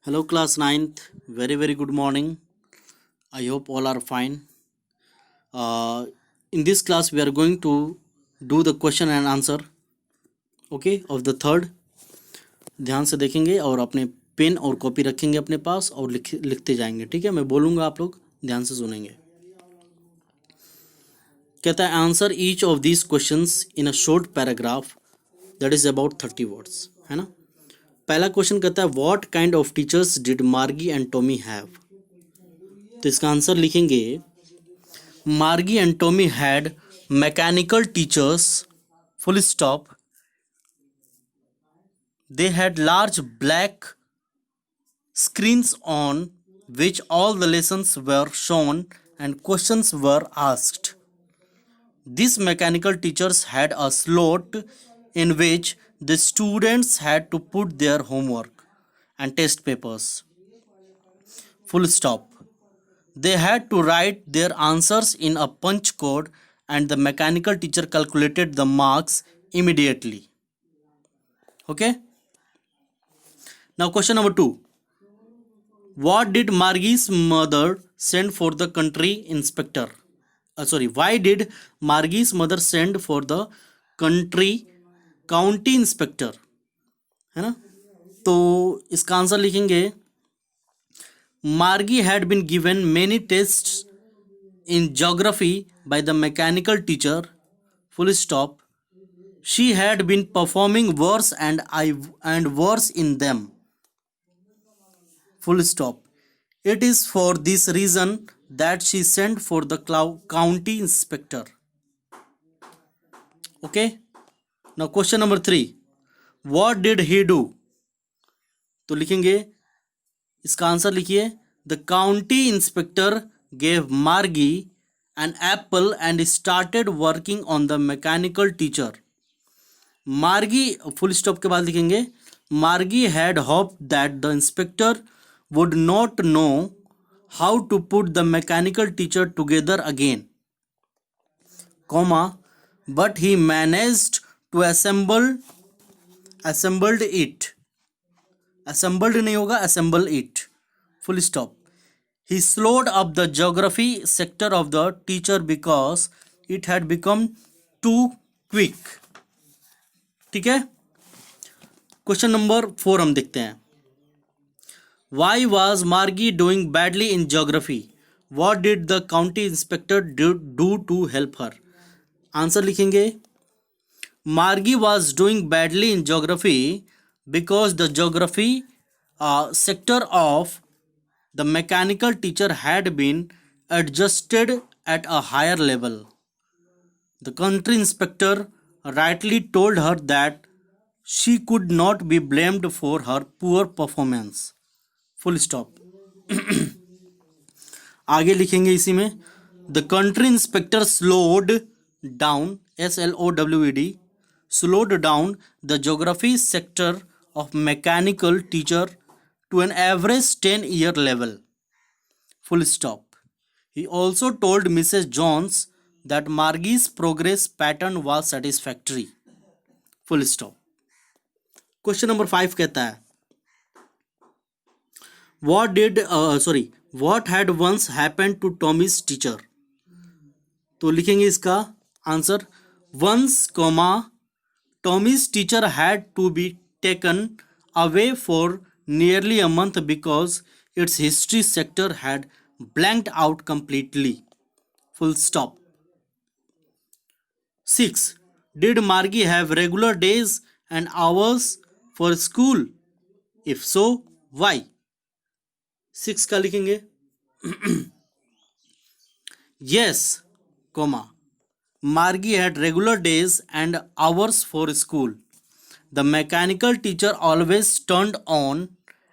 Hello, class ninth. Very good morning. I hope all are fine. In this class, we are going to do the question and answer, okay, of the third. ध्यान से देखेंगे और अपने pen और copy रखेंगे अपने पास और लिखते जाएंगे, ठीक है। मैं बोलूँगा, आप लोग ध्यान से सुनेंगे। कहता है answer each of these questions in a short paragraph that is about 30 words, है ना। पहला क्वेश्चन कहता है what kind of teachers did मार्गी एंड टॉमी हैव। तो इसका आंसर लिखेंगे Margie and Tommy had mechanical teachers, full stop. They had large black screens on which all the lessons were shown and questions were asked. These mechanical teachers had a slot in which the students had to put their homework and test papers. Full stop. They had to write their answers in a punch code and the mechanical teacher calculated the marks immediately. Okay? Now question number 2. What did Margie's mother send for the country inspector? Why did Margie's mother send for the county inspector? है ना? तो इसका answer लिखेंगे Margie had been given many tests in geography by the mechanical teacher. Full stop. She had been performing worse and worse in them. Full stop. It is for this reason that she sent for the county inspector. Okay. Now question number 3. What did he do? तो लिखेंगे इसका answer लिखिए the county inspector gave मार्गी an apple and started working on the mechanical teacher. Margie, full stop के बाद लिखेंगे Margie had hoped that the inspector would not know how to put the mechanical teacher together again, comma, but he managed to assembled it. Assembled नहीं होगा, assemble it. Full stop. He slowed up the geography sector of the teacher because it had become too quick. ठीक है। Question number 4 हम देखते हैं Why was Margie doing badly in geography? What did the county inspector do to help her? Answer लिखेंगे Margie was doing badly in geography because the geography sector of the mechanical teacher had been adjusted at a higher level. The country inspector rightly told her that she could not be blamed for her poor performance. Full stop. आगे लिखेंगे इसी में The country inspector slowed down SLOWED slowed down the geography sector of mechanical teacher to an average 10-year level. Full stop. He also told Mrs. Jones that Margie's progress pattern was satisfactory. Full stop. Question number 5 कहता है what had once happened to Tommy's teacher? तो लिखेंगे इसका answer once, Tommy's teacher had to be taken away for nearly a month because its history sector had blanked out completely. Full stop. 6. Did Margie have regular days and hours for school? If so, why? 6 का लिखेंगे Yes, Margie had regular days and hours for school. The mechanical teacher always turned on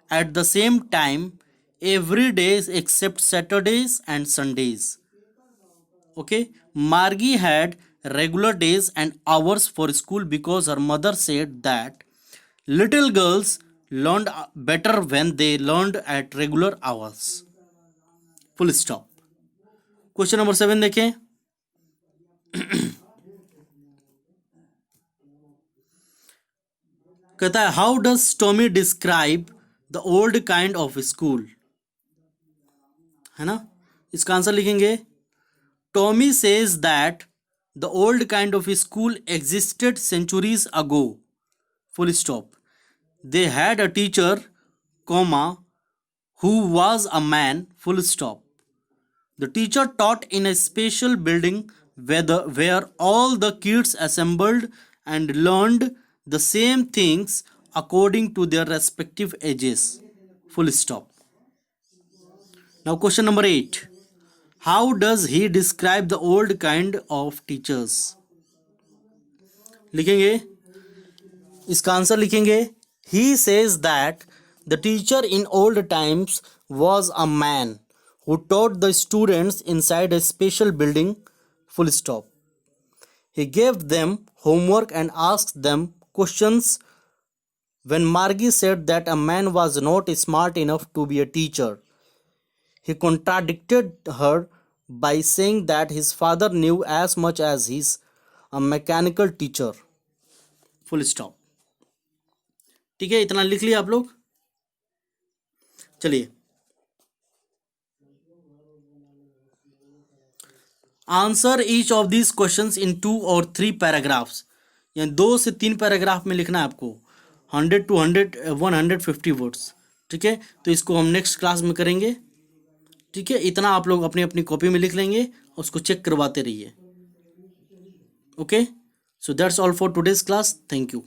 at the same time every day except Saturdays and Sundays. Okay, Margie had regular days and hours for school because her mother said that little girls learned better when they learned at regular hours. Full stop. Question number 7 देखें कहता है how does Tommy describe the old kind of school, है ना। इसका answer लिखेंगे Tommy says that the old kind of school existed centuries ago, full stop. They had a teacher, comma, who was a man, full stop. The teacher taught in a special building where all the kids assembled and learned the same things according to their respective ages. Full stop. Now question number 8. How does he describe the old kind of teachers? लिखेंगे, इसका answer लिखेंगे he says that the teacher in old times was a man who taught the students inside a special building, full stop. He gave them homework and asked them questions. When Margie said that a man was not smart enough to be a teacher, he contradicted her by saying that his father knew as much as he's a mechanical teacher, full stop. ठीक है, इतना लिख लिया आप लोग। चलिए, answer each of these questions in 2 और 3 paragraphs, यानी 2 से 3 पैराग्राफ में लिखना है आपको, 100 to 150 वर्ड्स। ठीक है, तो इसको हम नेक्स्ट क्लास में करेंगे। ठीक है, इतना आप लोग अपनी अपनी कॉपी में लिख लेंगे और उसको चेक करवाते रहिए। Okay, so that's all for today's class. Thank you.